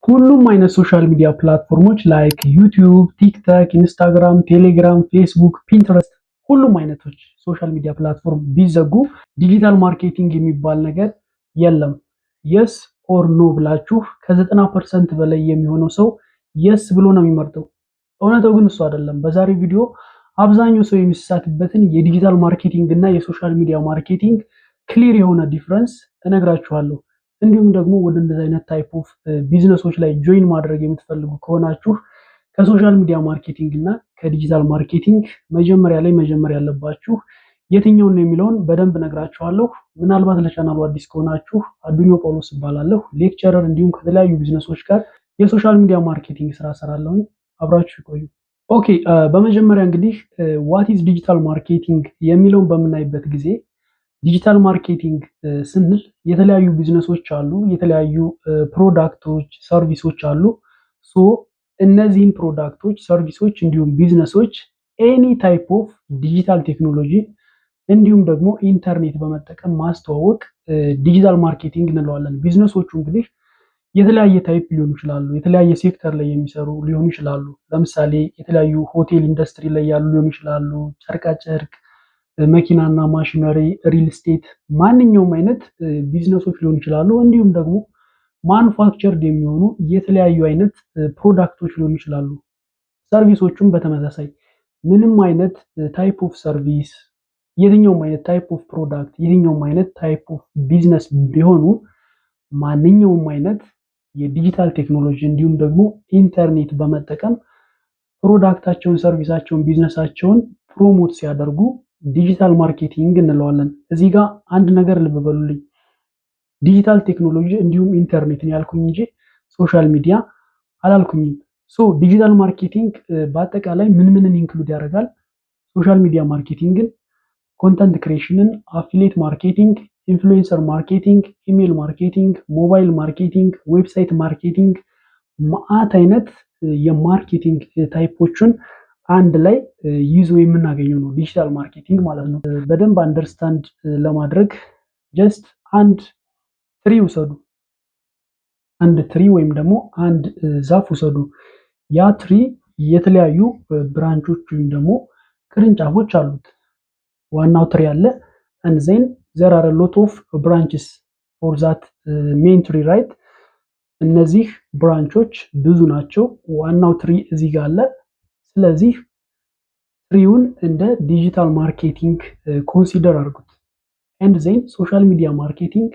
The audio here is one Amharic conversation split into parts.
ሁሉም አይነት ሶሻል ሚዲያ ፕላትፎርሞች ላይክ ዩቲዩብ፣ ቲክቶክ፣ ኢንስታግራም፣ ቴሌግራም፣ ፌስቡክ፣ ፒንትረስት ሁሉም አይነቶች ሶሻል ሚዲያ ፕላትፎርም ቢዘጉ ዲጂታል ማርኬቲንግ የሚባል ነገር የለም። የስ ኦር ኖ ብላችሁ ከ90% በላይ የሚሆነው ሰው የስ ብሎ ነው የሚመርጠው። እውነታው ግን እሱ አይደለም። በዛሬው ቪዲዮ አብዛኛው ሰው የሚሳትበትን የዲጂታል ማርኬቲንግ እና የሶሻል ሚዲያ ማርኬቲንግ ክሊር የሆነ ዲፍረንስ እነግራችኋለሁ። እንዲሁም ደግሞ ወደ እንደዚህ አይነት ታይፕ ኦፍ ቢዝነሶች ላይ ጆይን ማድረግ የምትፈልጉ ከሆናችሁ ከሶሻል ሚዲያ ማርኬቲንግ እና ከዲጂታል ማርኬቲንግ መጀመር ያለባችሁ የትኛውን ነው የሚለውን በደንብ እነግራችኋለሁ። ምናልባት ለቻናሉ አዲስ ከሆናችሁ አዱኞ ጳውሎስ እባላለሁ። ሌክቸረር እንዲሁም ከተለያዩ ቢዝነሶች ጋር የሶሻል ሚዲያ ማርኬቲንግ ስራ እሰራለሁ። አብራችሁ ይቆዩ። ኦኬ፣ በመጀመሪያ እንግዲህ ዋት ኢዝ ዲጂታል ማርኬቲንግ የሚለውን በምናይበት ጊዜ ዲጂታል ማርኬቲንግ ስንል የተለያዩ ቢዝነሶች አሉ፣ የተለያዩ ፕሮዳክቶች፣ ሰርቪሶች አሉ። ሶ እነዚህን ፕሮዳክቶች፣ ሰርቪሶች እንዲሁም ቢዝነሶች ኤኒ ታይፕ ኦፍ ዲጂታል ቴክኖሎጂ እንዲሁም ደግሞ ኢንተርኔት በመጠቀም ማስተዋወቅ ዲጂታል ማርኬቲንግ እንለዋለን። ቢዝነሶቹ እንግዲህ የተለያየ ታይፕ ሊሆኑ ይችላሉ። የተለያየ ሴክተር ላይ የሚሰሩ ሊሆኑ ይችላሉ። ለምሳሌ የተለያዩ ሆቴል ኢንዱስትሪ ላይ ያሉ ሊሆኑ ይችላሉ። ጨርቃጨርቅ፣ መኪናና ማሽነሪ፣ ሪል ስቴት፣ ማንኛውም አይነት ቢዝነሶች ሊሆኑ ይችላሉ። እንዲሁም ደግሞ ማኑፋክቸርድ የሚሆኑ የተለያዩ አይነት ፕሮዳክቶች ሊሆኑ ይችላሉ። ሰርቪሶቹም በተመሳሳይ ምንም አይነት ታይፕ ኦፍ ሰርቪስ፣ የትኛውም አይነት ታይፕ ኦፍ ፕሮዳክት፣ የትኛውም አይነት ታይፕ ኦፍ ቢዝነስ ቢሆኑ ማንኛውም አይነት የዲጂታል ቴክኖሎጂ እንዲሁም ደግሞ ኢንተርኔት በመጠቀም ፕሮዳክታቸውን፣ ሰርቪሳቸውን፣ ቢዝነሳቸውን ፕሮሞት ሲያደርጉ ዲጂታል ማርኬቲንግ እንለዋለን። እዚህ ጋር አንድ ነገር ልብ በሉልኝ። ዲጂታል ቴክኖሎጂ እንዲሁም ኢንተርኔትን ያልኩኝ እንጂ ሶሻል ሚዲያ አላልኩኝም። ሶ ዲጂታል ማርኬቲንግ በአጠቃላይ ምንን ኢንክሉድ ያደርጋል? ሶሻል ሚዲያ ማርኬቲንግን፣ ኮንተንት ክሬሽንን፣ አፊሊየት ማርኬቲንግ፣ ኢንፍሉዌንሰር ማርኬቲንግ፣ ኢሜል ማርኬቲንግ፣ ሞባይል ማርኬቲንግ፣ ዌብሳይት ማርኬቲንግ፣ መዓት አይነት የማርኬቲንግ ታይፖችን አንድ ላይ ይዞ የምናገኘው ነው ዲጂታል ማርኬቲንግ ማለት ነው። በደንብ አንደርስታንድ ለማድረግ ጀስት አንድ ትሪ ውሰዱ። አንድ ትሪ ወይም ደግሞ አንድ ዛፍ ውሰዱ። ያ ትሪ የተለያዩ ብራንቾች ወይም ደግሞ ቅርንጫፎች አሉት። ዋናው ትሪ አለ and then there are a lot of branches for that main tree, right? እነዚህ ብራንቾች ብዙ ናቸው። ዋናው ትሪ እዚህ ጋር አለ። ስለዚህ ትሪውን እንደ ዲጂታል ማርኬቲንግ ኮንሲደር አድርጉት። and then ሶሻል ሚዲያ ማርኬቲንግ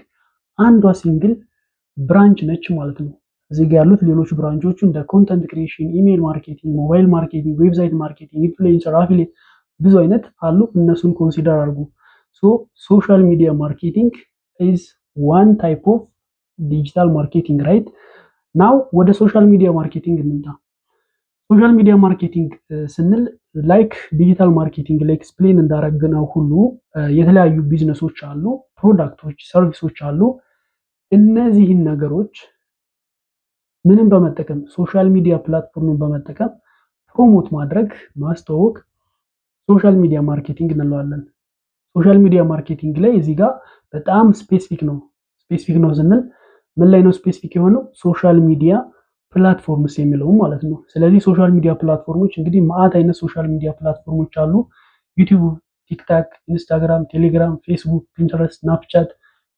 አንዷ ሲንግል ብራንች ነች ማለት ነው። እዚህ ጋር ያሉት ሌሎች ብራንቾቹ እንደ ኮንተንት ክሪኤሽን፣ ኢሜል ማርኬቲንግ፣ ሞባይል ማርኬቲንግ፣ ዌብሳይት ማርኬቲንግ፣ ኢንፍሉዌንሰር፣ አፊሊየት ብዙ አይነት አሉ። እነሱን ኮንሲደር አድርጉ። ሶ ሶሻል ሚዲያ ማርኬቲንግ ኢዝ ዋን ታይፕ ኦፍ ዲጂታል ማርኬቲንግ ራይት ናው። ወደ ሶሻል ሚዲያ ማርኬቲንግ እንምጣ። ሶሻል ሚዲያ ማርኬቲንግ ስንል ላይክ ዲጂታል ማርኬቲንግ ላይ ኤክስፕሌን እንዳረግነው ሁሉ የተለያዩ ቢዝነሶች አሉ፣ ፕሮዳክቶች፣ ሰርቪሶች አሉ። እነዚህን ነገሮች ምንም በመጠቀም ሶሻል ሚዲያ ፕላትፎርምን በመጠቀም ፕሮሞት ማድረግ፣ ማስተዋወቅ ሶሻል ሚዲያ ማርኬቲንግ እንለዋለን። ሶሻል ሚዲያ ማርኬቲንግ ላይ እዚህ ጋር በጣም ስፔሲፊክ ነው። ስፔሲፊክ ነው ስንል ምን ላይ ነው ስፔሲፊክ የሆነው? ሶሻል ሚዲያ ፕላትፎርምስ የሚለው ማለት ነው። ስለዚህ ሶሻል ሚዲያ ፕላትፎርሞች እንግዲህ ማአት አይነት ሶሻል ሚዲያ ፕላትፎርሞች አሉ። ዩቲዩብ፣ ቲክታክ፣ ኢንስታግራም፣ ቴሌግራም፣ ፌስቡክ፣ ፒንተረስት፣ ስናፕቻት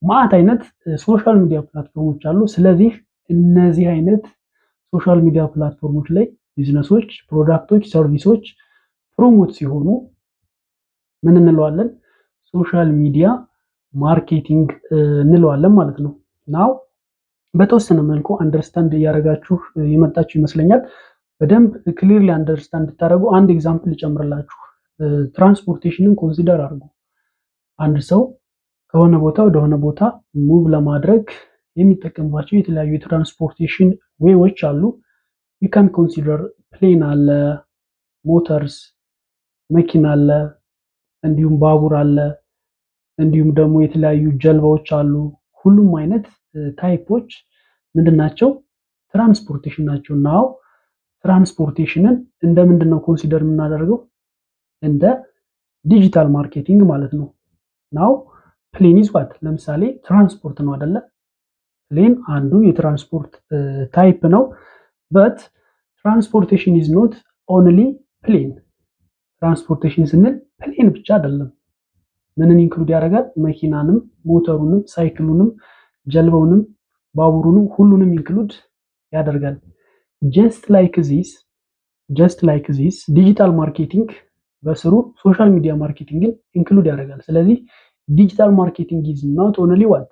ማአት አይነት ሶሻል ሚዲያ ፕላትፎርሞች አሉ። ስለዚህ እነዚህ አይነት ሶሻል ሚዲያ ፕላትፎርሞች ላይ ቢዝነሶች፣ ፕሮዳክቶች፣ ሰርቪሶች ፕሮሞት ሲሆኑ ምን እንለዋለን? ሶሻል ሚዲያ ማርኬቲንግ እንለዋለን ማለት ነው። ናው በተወሰነ መልኩ አንደርስታንድ እያደረጋችሁ የመጣችሁ ይመስለኛል። በደንብ ክሊርሊ አንደርስታንድ እንድታደርጉ አንድ ኤግዛምፕል ልጨምርላችሁ። ትራንስፖርቴሽንን ኮንሲደር አድርጉ። አንድ ሰው ከሆነ ቦታ ወደ ሆነ ቦታ ሙቭ ለማድረግ የሚጠቀምባቸው የተለያዩ የትራንስፖርቴሽን ዌዎች አሉ። ዩ ካን ኮንሲደር ፕሌን አለ፣ ሞተርስ መኪና አለ፣ እንዲሁም ባቡር አለ፣ እንዲሁም ደግሞ የተለያዩ ጀልባዎች አሉ። ሁሉም አይነት ታይፖች ምንድናቸው? ትራንስፖርቴሽን ናቸው። ናው ትራንስፖርቴሽንን እንደ ምንድነው ኮንሲደር የምናደርገው? እንደ ዲጂታል ማርኬቲንግ ማለት ነው። ናው ፕሌን ኢዝ ዋት? ለምሳሌ ትራንስፖርት ነው አይደለ? ፕሌን አንዱ የትራንስፖርት ታይፕ ነው። በት ትራንስፖርቴሽን ኢዝ ኖት ኦንሊ ፕሌን። ትራንስፖርቴሽን ስንል ፕሌን ብቻ አይደለም። ምንን ኢንክሉድ ያደርጋል? መኪናንም፣ ሞተሩንም፣ ሳይክሉንም፣ ጀልባውንም፣ ባቡሩንም ሁሉንም ኢንክሉድ ያደርጋል። ጀስት ላይክ ዚስ ዲጂታል ማርኬቲንግ በስሩ ሶሻል ሚዲያ ማርኬቲንግን ኢንክሉድ ያደርጋል። ስለዚህ ዲጂታል ማርኬቲንግ ኢዝ ኖት ኦንሊ ዋት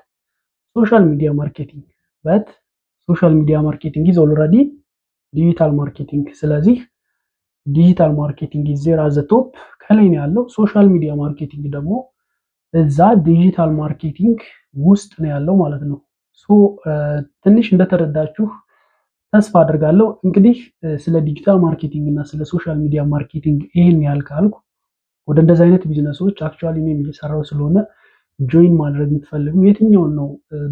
ሶሻል ሚዲያ ማርኬቲንግ በት ሶሻል ሚዲያ ማርኬቲንግ ኢዝ ኦልሬዲ ዲጂታል ማርኬቲንግ። ስለዚህ ዲጂታል ማርኬቲንግ ኢዝ ዜር አዘ ቶፕ ከላይ ነው ያለው። ሶሻል ሚዲያ ማርኬቲንግ ደግሞ እዛ ዲጂታል ማርኬቲንግ ውስጥ ነው ያለው ማለት ነው። ሶ ትንሽ እንደተረዳችሁ ተስፋ አድርጋለሁ። እንግዲህ ስለ ዲጂታል ማርኬቲንግ እና ስለ ሶሻል ሚዲያ ማርኬቲንግ ይሄን ያህል ካልኩ ወደ እንደዚህ አይነት ቢዝነሶች አክቹአሊ እኔም እየሰራው ስለሆነ ጆይን ማድረግ የምትፈልጉ የትኛውን ነው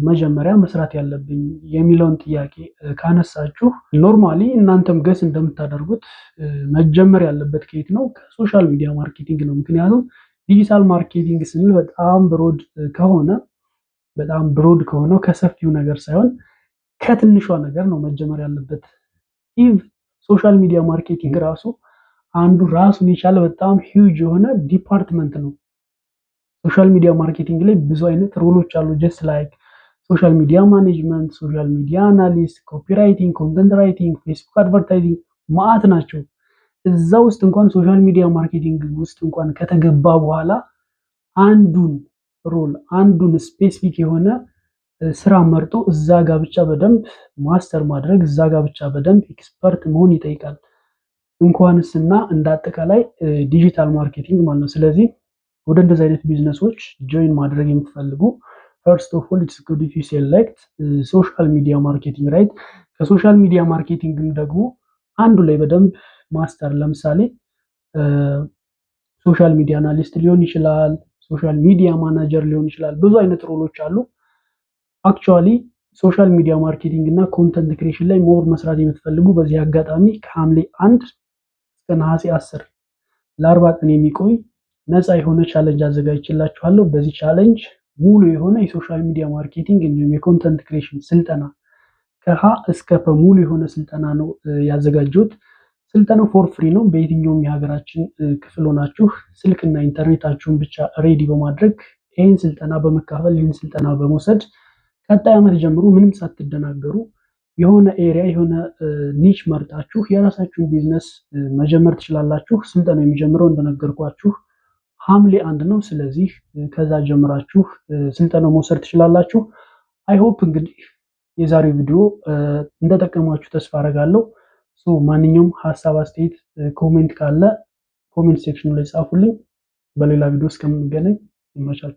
መጀመሪያ መስራት ያለብኝ የሚለውን ጥያቄ ካነሳችሁ ኖርማሊ እናንተም ገስ እንደምታደርጉት መጀመር ያለበት ከየት ነው? ከሶሻል ሚዲያ ማርኬቲንግ ነው። ምክንያቱም ዲጂታል ማርኬቲንግ ስንል በጣም ብሮድ ከሆነው ከሰፊው ነገር ሳይሆን ከትንሿ ነገር ነው መጀመር ያለበት። ኢቭ ሶሻል ሚዲያ ማርኬቲንግ ራሱ አንዱ ራሱን የቻለ በጣም ሂውጅ የሆነ ዲፓርትመንት ነው። ሶሻል ሚዲያ ማርኬቲንግ ላይ ብዙ አይነት ሮሎች አሉ። ጀስት ላይክ ሶሻል ሚዲያ ማኔጅመንት፣ ሶሻል ሚዲያ አናሊስት፣ ኮፒራይቲንግ፣ ኮንተንት ራይቲንግ፣ ፌስቡክ አድቨርታይዚንግ ማአት ናቸው። እዛ ውስጥ እንኳን ሶሻል ሚዲያ ማርኬቲንግ ውስጥ እንኳን ከተገባ በኋላ አንዱን ስፔሲፊክ የሆነ ስራ መርጦ እዛ ጋር ብቻ በደንብ ማስተር ማድረግ እዛ ጋር ብቻ በደንብ ኤክስፐርት መሆን ይጠይቃል። እንኳንስና እንደ አጠቃላይ ዲጂታል ማርኬቲንግ ማለት ነው። ስለዚህ ወደ እንደዚህ አይነት ቢዝነሶች ጆይን ማድረግ የምትፈልጉ ፈርስት ኦፍ ኦል ኢትስ ጉድ ኢፍ ዩ ሴሌክት ሶሻል ሚዲያ ማርኬቲንግ ራይት። ከሶሻል ሚዲያ ማርኬቲንግም ደግሞ አንዱ ላይ በደንብ ማስተር ለምሳሌ ሶሻል ሚዲያ አናሊስት ሊሆን ይችላል፣ ሶሻል ሚዲያ ማናጀር ሊሆን ይችላል። ብዙ አይነት ሮሎች አሉ። አክቹአሊ ሶሻል ሚዲያ ማርኬቲንግ እና ኮንተንት ክሬሽን ላይ ሞር መስራት የምትፈልጉ በዚህ አጋጣሚ ከሐምሌ 1 እስከ ነሐሴ 10 ለ40 ቀን የሚቆይ ነፃ የሆነ ቻሌንጅ አዘጋጅቼላችኋለሁ። በዚህ ቻሌንጅ ሙሉ የሆነ የሶሻል ሚዲያ ማርኬቲንግ እንዲሁም የኮንተንት ክሬሽን ስልጠና ከሀ እስከ ፐ ሙሉ የሆነ ስልጠና ነው ያዘጋጀሁት። ስልጠናው ፎር ፍሪ ነው። በየትኛውም የሀገራችን ክፍል ሆናችሁ ስልክና ኢንተርኔታችሁን ብቻ ሬዲ በማድረግ ይህን ስልጠና በመካፈል ይህን ስልጠና በመውሰድ ቀጣይ ዓመት ጀምሮ ምንም ሳትደናገሩ የሆነ ኤሪያ የሆነ ኒች መርጣችሁ የራሳችሁን ቢዝነስ መጀመር ትችላላችሁ። ስልጠናው የሚጀምረው እንደነገርኳችሁ ሐምሌ 1 ነው። ስለዚህ ከዛ ጀምራችሁ ስልጠናው መውሰድ ትችላላችሁ። አይሆፕ እንግዲህ የዛሬው ቪዲዮ እንደጠቀማችሁ ተስፋ አደርጋለሁ። ማንኛውም ሀሳብ አስተያየት፣ ኮሜንት ካለ ኮሜንት ሴክሽኑ ላይ ጻፉልኝ። በሌላ ቪዲዮ እስከምንገናኝ ይመቻችሁ።